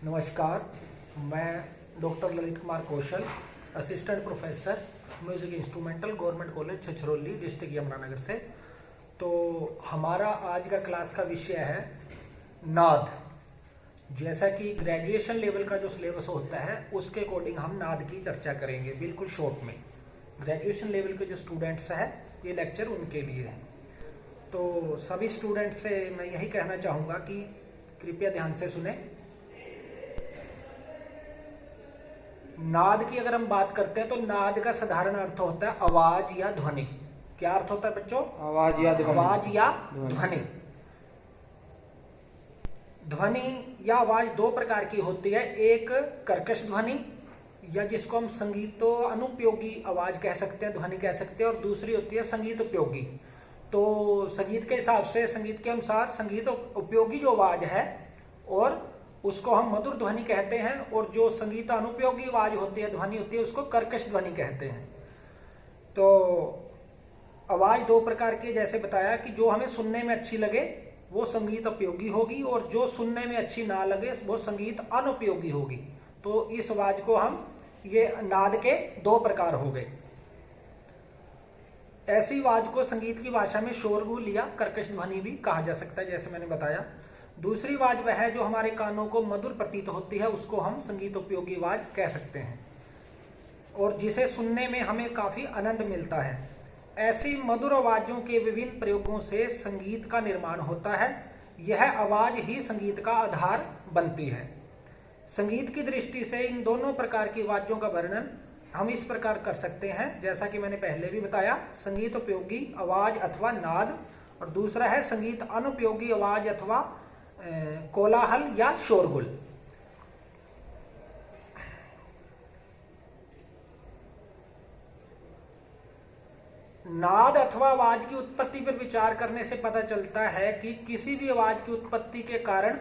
नमस्कार, मैं doctor Lalit Kumar Kaushal, assistant professor music instrumental, government college Chhachhrauli, district Yamunanagar से। तो हमारा आज का क्लास का विषय है नाद। जैसा कि ग्रेजुएशन लेवल का जो सिलेबस होता है उसके अकॉर्डिंग हम नाद की चर्चा करेंगे, बिल्कुल शॉर्ट में। ग्रेजुएशन लेवल के जो स्टूडेंट्स हैं ये लेक्चर उनके लिए है। तो सभी स्टूडेंट्स से मैं यही कहना चाहूँगा कि कृपया ध्यान से सुने। नाद की अगर हम बात करते हैं तो नाद का साधारण अर्थ होता है आवाज या ध्वनि। क्या अर्थ होता है बच्चों? आवाज या ध्वनि। आवाज या ध्वनि। ध्वनि या आवाज दो प्रकार की होती है, एक कर्कश ध्वनि या जिसको हम संगीतो अनुपयोगी आवाज कह सकते हैं, ध्वनि कह सकते हैं, और दूसरी होती है संगीत उपयोगी। तो संगीत के हिसाब से, संगीत के अनुसार संगीत उपयोगी जो आवाज है और उसको हम मधुर ध्वनि कहते हैं, और जो संगीत अनुपयोगी आवाज होती है, ध्वनि होती है, उसको कर्कश ध्वनि कहते हैं। तो आवाज दो प्रकार की, जैसे बताया कि जो हमें सुनने में अच्छी लगे वो संगीत उपयोगी होगी, और जो सुनने में अच्छी ना लगे वो संगीत अनुपयोगी होगी। तो इस आवाज को हम, ये नाद के दो प्रकार हो गए। ऐसी आवाज को संगीत की भाषा में शोरगुल या कर्कश ध्वनि भी कहा जा सकता है, जैसे मैंने बताया। दूसरी आवाज वह है जो हमारे कानों को मधुर प्रतीत होती है, उसको हम संगीत उपयोगी आवाज कह सकते हैं, और जिसे सुनने में हमें काफी आनंद मिलता है। ऐसी मधुर आवाजों के विभिन्न प्रयोगों से संगीत का निर्माण होता है। यह आवाज ही संगीत का आधार बनती है। संगीत की दृष्टि से इन दोनों प्रकार की आवाजों का वर्णन हम इस प्रकार कर सकते हैं, जैसा कि मैंने पहले भी बताया, संगीत उपयोगी आवाज अथवा नाद, और दूसरा है संगीत अनुपयोगी आवाज अथवा कोलाहल या शोरगुल। नाद अथवा आवाज की उत्पत्ति पर विचार करने से पता चलता है कि किसी भी आवाज की उत्पत्ति के कारण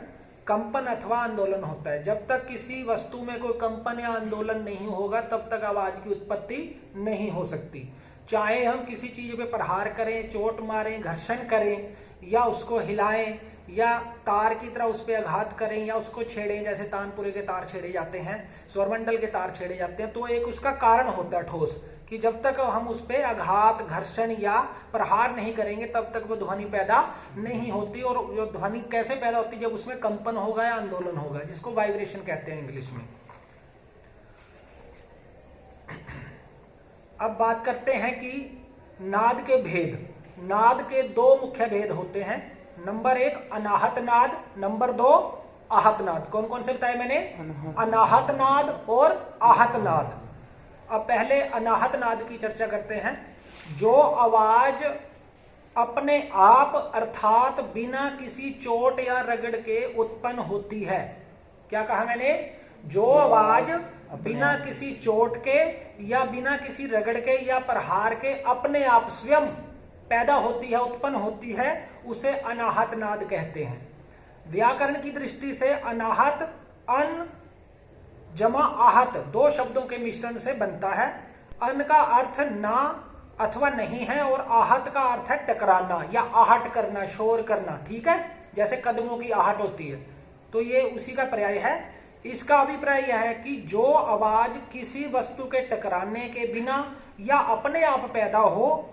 कंपन अथवा आंदोलन होता है। जब तक किसी वस्तु में कोई कंपन या आंदोलन नहीं होगा तब तक आवाज की उत्पत्ति नहीं हो सकती। चाहे हम किसी चीज पे प्रहार करें, चोट मारें, घर्षण करें, या उसको हिलाएं, या तार की तरह उस पर आघात करें, या उसको छेड़ें, जैसे तानपुरे के तार छेड़े जाते हैं, स्वरमंडल के तार छेड़े जाते हैं, तो एक उसका कारण होता है ठोस, कि जब तक हम उस पर आघात, घर्षण या प्रहार नहीं करेंगे तब तक वो ध्वनि पैदा नहीं होती। और जो ध्वनि कैसे पैदा होती है? जब उसमें कंपन होगा या आंदोलन होगा, जिसको वाइब्रेशन कहते हैं इंग्लिश में। अब बात करते हैं कि नाद के भेद। नाद के दो मुख्य भेद होते हैं। नंबर एक अनाहत नाद, नंबर दो आहत नाद। कौन कौन से बताए मैंने? अनाहत नाद और आहत नाद। अब पहले अनाहत नाद की चर्चा करते हैं। जो आवाज अपने आप अर्थात बिना किसी चोट या रगड़ के उत्पन्न होती है। क्या कहा मैंने? जो आवाज बिना किसी चोट के या बिना किसी रगड़ के या प्रहार के अपने आप स्वयं पैदा होती है, उत्पन्न होती है, उसे अनाहत नाद कहते हैं। व्याकरण की दृष्टि से अनाहत अन जमा आहत दो शब्दों के मिश्रण से बनता है। अन का अर्थ ना अथवा नहीं है, और आहत का अर्थ है टकराना या आहट करना, शोर करना। ठीक है, जैसे कदमों की आहट होती है, तो ये उसी का पर्याय है। इसका अभिप्राय यह है कि जो आवाज किसी वस्तु के टकराने के बिना या अपने आप पैदा हो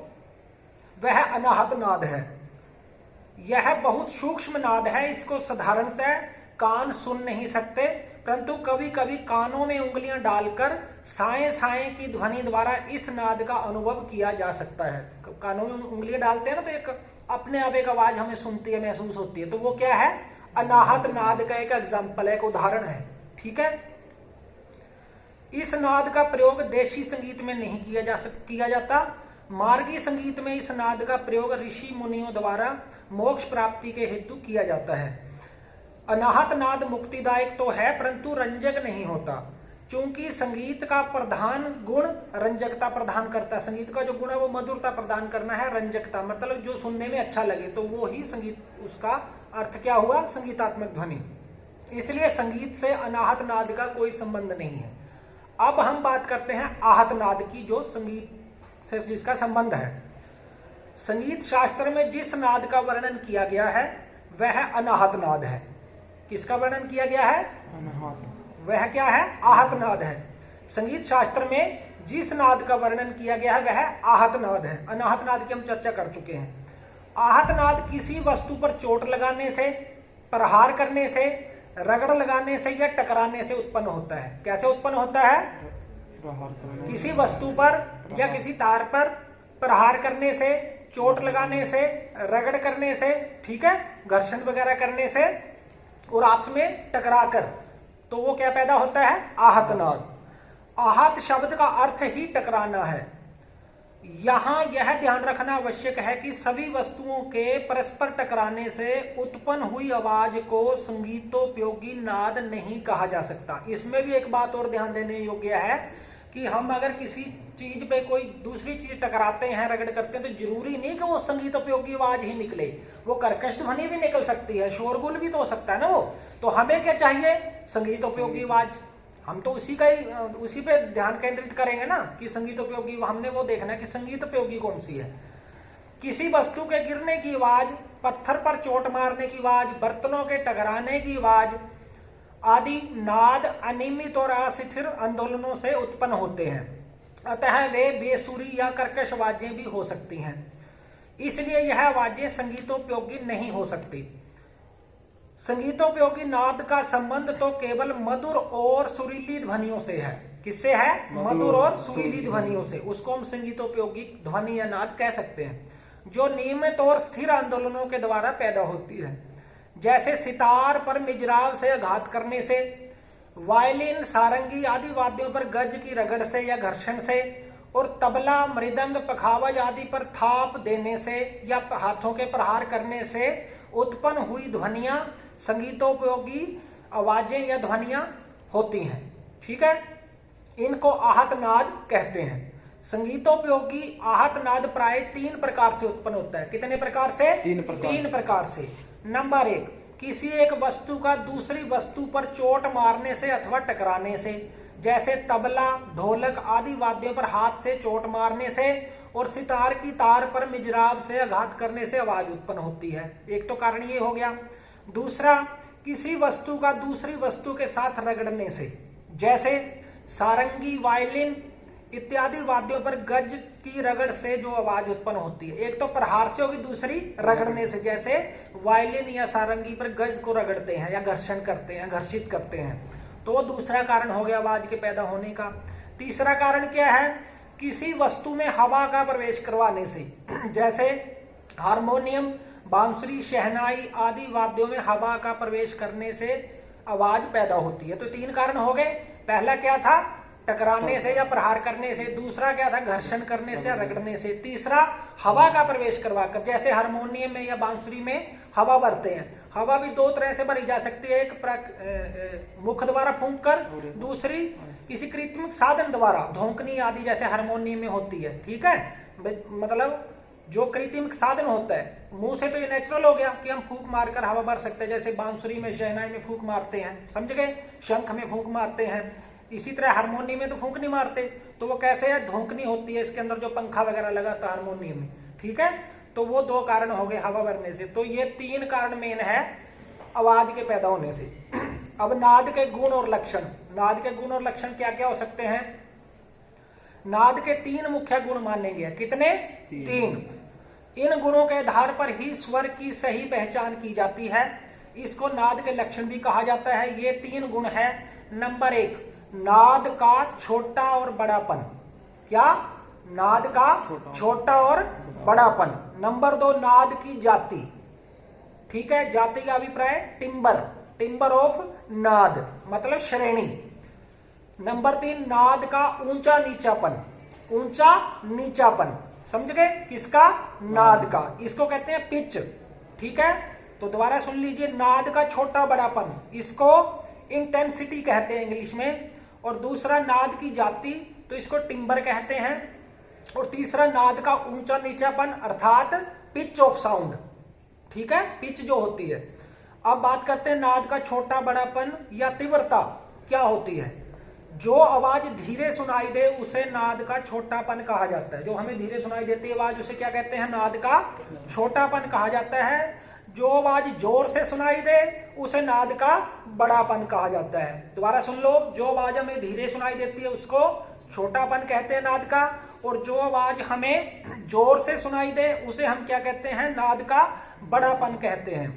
वह अनाहत नाद है। यह बहुत सूक्ष्म नाद है। इसको साधारणतः कान सुन नहीं सकते, परंतु कभी कभी कानों में उंगलियां डालकर साए साए की ध्वनि द्वारा इस नाद का अनुभव किया जा सकता है। कानों में उंगलियां डालते हैं ना, तो एक अपने आप एक आवाज हमें सुनती है, महसूस होती है, तो वो क्या है? अनाहत नाद का एक एग्जाम्पल है, एक उदाहरण है। ठीक है, इस नाद का प्रयोग देशी संगीत में नहीं किया जाता। मार्गी संगीत में इस नाद का प्रयोग ऋषि मुनियों द्वारा मोक्ष प्राप्ति के हेतु किया जाता है। अनाहत नाद मुक्तिदायक तो है परंतु रंजक नहीं होता, क्योंकि संगीत का प्रधान गुण रंजकता प्रदान करता है। संगीत का जो गुण है वो मधुरता प्रदान करना है, रंजकता मतलब जो सुनने में अच्छा लगे, तो वो ही संगीत, उसका अर्थ क्या हुआ? संगीतात्मक ध्वनि। इसलिए संगीत से अनाहत नाद का कोई संबंध नहीं है। अब हम बात करते हैं आहत नाद की, जो संगीत से जिसका संबंध है। संगीत शास्त्र में जिस नाद का वर्णन किया गया है वह अनाहत नाद है। किसका वर्णन किया गया है? अनाहत। वह क्या है? आहत नाद है। संगीत शास्त्र में जिस नाद का वर्णन किया गया है वह आहत नाद है। अनाहत नाद की हम चर्चा कर चुके हैं। आहत नाद किसी वस्तु पर चोट लगाने से, प्रहार करने से, रगड़ लगाने से या टकराने से उत्पन्न होता है। कैसे उत्पन्न होता है? किसी वस्तु पर या किसी तार पर प्रहार करने से, चोट लगाने से, रगड़ करने से, ठीक है, घर्षण वगैरह करने से और आपस में टकरा कर, तो वो क्या पैदा होता है? आहत नाद। आहत शब्द का अर्थ ही टकराना है। यहां यह ध्यान रखना आवश्यक है कि सभी वस्तुओं के परस्पर टकराने से उत्पन्न हुई आवाज को संगीतोपयोगी नाद नहीं कहा जा सकता। इसमें भी एक बात और ध्यान देने योग्य है कि हम अगर किसी चीज पे कोई दूसरी चीज टकराते हैं, रगड़ करते हैं, तो जरूरी नहीं कि वो संगीतोपयोगी आवाज ही निकले, वो कर्कश ध्वनि भी निकल सकती है, शोरगुल भी तो हो सकता है ना वो। तो हमें क्या चाहिए? संगीतोपयोगी आवाज। हम तो उसी पे ध्यान केंद्रित करेंगे ना कि संगीतोपयोगी, हमने वो देखना है कि संगीतोपयोगी कौन सी है। किसी वस्तु के गिरने की आवाज, पत्थर पर चोट मारने की आवाज, बर्तनों के टकराने की आवाज आदि नाद अनियमित और अस्थिर आंदोलनों से उत्पन्न होते हैं, अतः वे बेसुरी या कर्कश आवाजें भी हो सकती हैं। इसलिए यह आवाजें संगीतोपयोगी नहीं हो सकती। संगीतोपयोगी नाद का संबंध तो केवल मधुर और सुरीली ध्वनियों से है। किससे है? मधुर और सुरीली ध्वनियों से। उसको हम संगीतोपयोगी ध्वनि या नाद कह सकते हैं, जो नियमित और स्थिर आंदोलनों के द्वारा पैदा होती है, जैसे सितार पर मिजराव से आघात करने से, वायलिन, सारंगी आदि वाद्यों पर गज की रगड़ से या घर्षण से, और तबला, मृदंग, पखावज आदि पर थाप देने से या हाथों के प्रहार करने से उत्पन्न हुई ध्वनियां संगीतोपयोगी आवाजें या ध्वनियां होती हैं। ठीक है, इनको आहत नाद कहते हैं। संगीतोपयोगी आहत नाद प्राय 3 प्रकार से उत्पन्न होता है। कितने प्रकार से? 3 प्रकार से। नंबर 1, किसी एक वस्तु का दूसरी वस्तु पर चोट मारने से अथवा टकराने से, जैसे तबला, ढोलक आदि वाद्यों पर हाथ से चोट मारने से और सितार की तार पर मिजराब से आघात करने से आवाज उत्पन्न होती है। एक तो कारण ये हो गया। दूसरा, किसी वस्तु का दूसरी वस्तु के साथ रगड़ने से, जैसे सारंगी, वायलिन इत्यादि वाद्यों पर गज की रगड़ से जो आवाज उत्पन्न होती है। एक तो प्रहार से होगी, दूसरी रगड़ने से, जैसे वायलिन या सारंगी पर गज को रगड़ते हैं या घर्षण करते हैं, घर्षित करते हैं, तो दूसरा कारण हो गया आवाज के पैदा होने का। तीसरा कारण क्या है? किसी वस्तु में हवा का प्रवेश करवाने से, जैसे हारमोनियम, बांसुरी, शहनाई आदि वाद्यों में हवा का प्रवेश करने से आवाज पैदा होती है। तो 3 कारण हो गए। पहला क्या था? टकराने से या प्रहार करने से। दूसरा क्या था? घर्षण करने से या रगड़ने से। तीसरा, हवा का प्रवेश करवाकर, जैसे हारमोनियम में या बांसुरी में हवा भरते हैं। हवा भी 2 तरह से भरी जा सकती है, एक मुख द्वारा फूंक कर, दूसरी किसी कृत्रिम साधन द्वारा, धोंकनी आदि जैसे हारमोनियम में होती है। ठीक है, मतलब जो कृत्रिम साधन होता है, मुंह से तो ये नेचुरल हो गया कि हम फूंक मारकर हवा भर सकते हैं, जैसे बांसुरी में, शहनाई में फूंक मारते हैं, समझ गए, शंख में फूंक मारते हैं। इसी तरह हारमोनियम में तो फूंक नहीं मारते, तो वो कैसे है? धोंकनी होती है, इसके अंदर जो पंखा वगैरह लगा था हारमोनियम में। ठीक है, तो वो 2 कारण हो गए हवा भरने से। तो ये 3 कारण मेन है आवाज के पैदा होने से। अब नाद के गुण और लक्षण। नाद के गुण और लक्षण क्या क्या हो सकते हैं? नाद के 3 मुख्य गुण माने गए। कितने? 3। इन गुणों के आधार पर ही स्वर की सही पहचान की जाती है। इसको नाद के लक्षण भी कहा जाता है। ये 3 गुण है। नंबर 1, नाद का छोटा और बड़ापन। क्या? नाद का छोटा और बड़ापन। नंबर 2, नाद की जाति। ठीक है, जाति का अभिप्राय टिम्बर, टिम्बर ऑफ नाद मतलब श्रेणी। नंबर 3, नाद का ऊंचा नीचापन। ऊंचा नीचापन, समझ गए? किसका? नाद का। इसको कहते हैं पिच। ठीक है, तो दोबारा सुन लीजिए। नाद का छोटा बड़ापन, इसको इंटेंसिटी कहते हैं इंग्लिश में। और दूसरा, नाद की जाति, तो इसको टिम्बर कहते हैं। और तीसरा, नाद का ऊंचा नीचापन अर्थात पिच ऑफ साउंड। ठीक है, पिच जो होती है। अब बात करते हैं नाद का छोटा बड़ापन या तीव्रता क्या होती है। जो आवाज धीरे सुनाई दे उसे नाद का छोटापन कहा जाता है। जो हमें धीरे सुनाई देती है आवाज, उसे क्या कहते हैं? नाद का छोटापन कहा जाता है। जो आवाज जोर से सुनाई दे उसे नाद का बड़ापन कहा जाता है। दोबारा सुन लो, जो आवाज हमें धीरे सुनाई देती है उसको छोटापन कहते हैं नाद का, और जो आवाज हमें जोर से सुनाई दे उसे हम क्या कहते हैं, नाद का बड़ापन कहते हैं।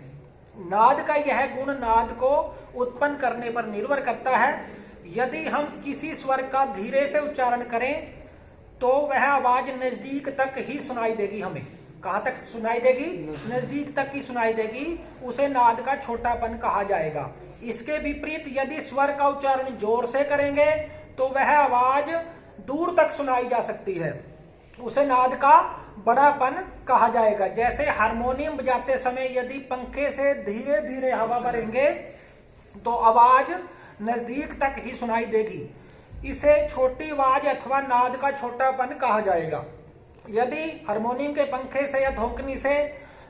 नाद का यह गुण नाद को उत्पन्न करने पर निर्भर करता है। यदि हम किसी स्वर का धीरे से उच्चारण करें तो वह आवाज नजदीक तक ही सुनाई देगी। हमें कहां तक सुनाई देगी, नजदीक तक ही सुनाई देगी, उसे नाद का छोटापन कहा जाएगा। इसके विपरीत यदि स्वर का उच्चारण जोर से करेंगे तो वह आवाज दूर तक सुनाई जा सकती है, उसे नाद का बड़ापन कहा जाएगा। जैसे हारमोनियम बजाते समय यदि पंखे से धीरे धीरे हवा भरेंगे तो आवाज नजदीक तक ही सुनाई देगी, इसे छोटी आवाज अथवा नाद का छोटापन कहा जाएगा। यदि हारमोनियम के पंखे से या धोंकनी से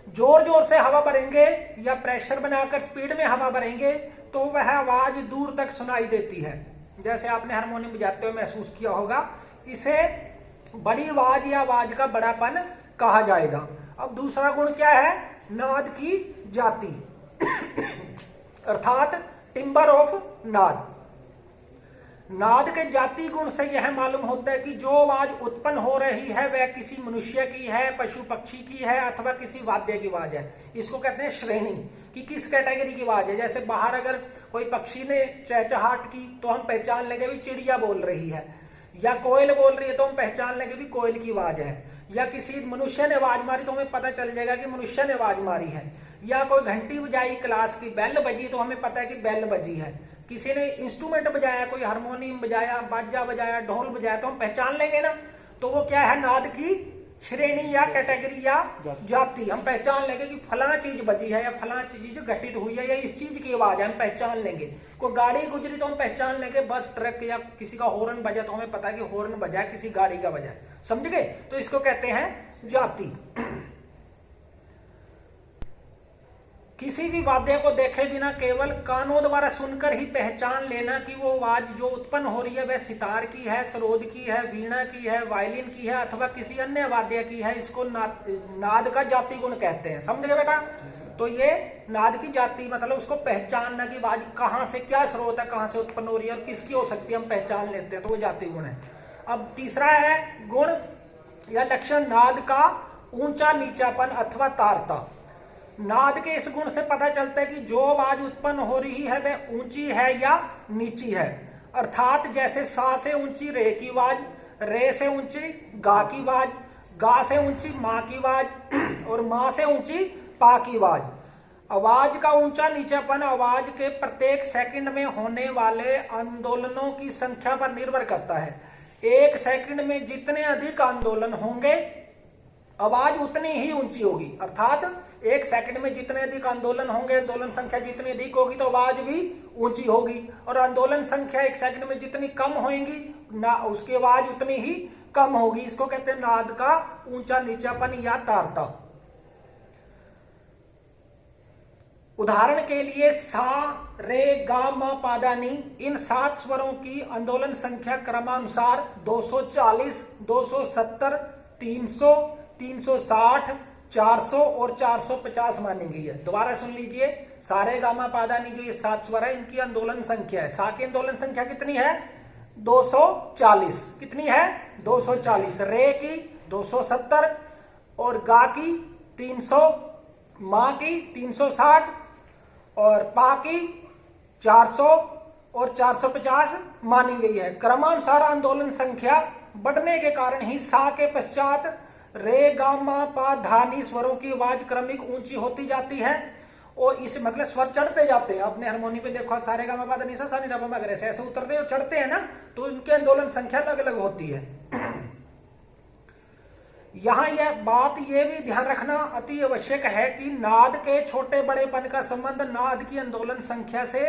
जोर जोर से हवा भरेंगे या प्रेशर बनाकर स्पीड में हवा भरेंगे तो वह आवाज दूर तक सुनाई देती है। जैसे आपने हारमोनियम बजाते हुए महसूस किया होगा, इसे बड़ी आवाज या आवाज का बड़ापन कहा जाएगा। अब दूसरा गुण क्या है, नाद की जाति अर्थात टिम्बर ऑफ नाद। नाद के जाति गुण से यह मालूम होता है कि जो आवाज उत्पन्न हो रही है वह किसी मनुष्य की है, पशु पक्षी की है अथवा किसी वाद्य की आवाज है। इसको कहते हैं श्रेणी, कि किस कैटेगरी की आवाज है। जैसे बाहर अगर कोई पक्षी ने चहचहाट की तो हम पहचान लेंगे भी चिड़िया बोल रही है, या कोयल बोल रही है तो हम पहचान लेंगे भी कोयल की आवाज है, या किसी मनुष्य ने आवाज मारी तो हमें पता चल जाएगा कि मनुष्य ने आवाज मारी है, या कोई घंटी बजाई, क्लास की बेल बजी तो हमें पता है कि बेल बजी है। किसी ने इंस्ट्रूमेंट बजाया, कोई हारमोनियम बजाया, बाजा बजाया, ढोल बजाया तो हम पहचान लेंगे ना। तो वो क्या है, नाद की श्रेणी या कैटेगरी या जाति। हम पहचान लेंगे कि फला चीज बजी है या फला चीज घटित हुई है या इस चीज की आवाज है, हम पहचान लेंगे। कोई गाड़ी गुजरी तो हम पहचान लेंगे, बस ट्रक या किसी का हॉर्न बजा तो हमें पता है कि हॉर्न बजा है, किसी गाड़ी का बजा है। समझ गए? तो इसको कहते हैं जाति। किसी भी वाद्य को देखे बिना केवल कानों द्वारा सुनकर ही पहचान लेना कि वो आवाज जो उत्पन्न हो रही है वह सितार की है, सरोद की है, वीणा की है, वायलिन की है अथवा किसी अन्य वाद्य की है, इसको नाद का जाति गुण कहते हैं। समझ गए बेटा? तो ये नाद की जाति मतलब उसको पहचानना कि आवाज कहाँ से, क्या स्रोत है, कहाँ से उत्पन्न हो रही है और किसकी हो सकती है, हम पहचान लेते हैं, तो वो जाति गुण है। अब तीसरा है गुण या लक्षण नाद का ऊंचा नीचापन अथवा तारता। नाद के इस गुण से पता चलता है कि जो आवाज उत्पन्न हो रही है वह ऊंची है या नीची है। अर्थात जैसे सा से ऊंची रे की आवाज, रे से ऊंची गा की आवाज, गा से ऊंची माँ की आवाज और माँ से ऊंची पा की आवाज। आवाज का ऊंचा नीचापन आवाज के प्रत्येक सेकंड में होने वाले आंदोलनों की संख्या पर निर्भर करता है। एक सेकंड में जितने अधिक आंदोलन होंगे आवाज उतनी ही ऊंची होगी। अर्थात एक सेकंड में जितने अधिक आंदोलन होंगे, आंदोलन संख्या जितनी अधिक होगी तो आवाज भी ऊंची होगी, और आंदोलन संख्या एक सेकंड में जितनी कम होगी ना उसकी आवाज उतनी ही कम होगी। इसको कहते हैं नाद का ऊंचा नीचापन या तारता। उदाहरण के लिए सा, रे, गा, मा, पा, धा, नी, इन 7 स्वरों की आंदोलन संख्या क्रमानुसार 240, 270, 300, 360, 400 और 450 मानी गई है। दोबारा सुन लीजिए, सारे गामा पादा नी जो ये 7 स्वर है इनकी आंदोलन संख्या है। सा की आंदोलन संख्या कितनी है? 240। कितनी है? 240। रे की 270 और गा की 300, माँ की 360 और पा की 400 और 450 मानी गई है। क्रमानुसार आंदोलन संख्या बढ़ने के कारण ही सा के पश्चात रे, गा, मा, पा, धा, नी स्वरों की आवाज क्रमिक ऊंची होती जाती है और इस मतलब स्वर चढ़ते जाते हैं। आपने हारमोनियम पे देखो सारे गा, मा, पा, धा, नी, सा, नी, धा, पा, मा, गा, रे ऐसे उतरते और चढ़ते हैं ना, तो इनकी आंदोलन संख्या अलग अलग होती है। यहाँ यह बात ये भी ध्यान रखना अति आवश्यक है कि नाद के छोटे बड़ेपन का संबंध नाद की आंदोलन संख्या से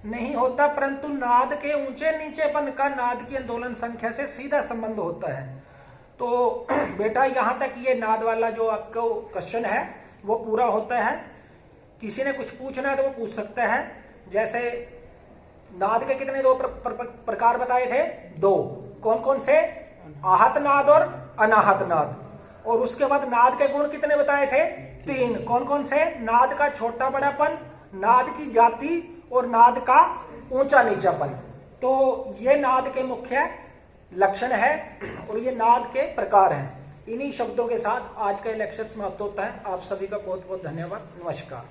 नहीं होता, परंतु नाद के ऊंचे नीचेपन का नाद की आंदोलन संख्या से सीधा संबंध होता है। तो बेटा यहाँ तक ये नाद वाला जो आपको क्वेश्चन है वो पूरा होता है। किसी ने कुछ पूछना है तो वो पूछ सकता है। जैसे नाद के कितने 2 प्रकार बताए थे? 2। कौन कौन से? आहत नाद और अनाहत नाद। और उसके बाद नाद के गुण कितने बताए थे? तीन। कौन कौन से? नाद का छोटा बड़ापन, नाद की जाति और नाद का ऊंचा नीचापन। तो ये नाद के मुख्य लक्षण है और ये नाद के प्रकार हैं। इन्हीं शब्दों के साथ आज का लेक्चर समाप्त होता है। आप सभी का बहुत बहुत धन्यवाद। नमस्कार।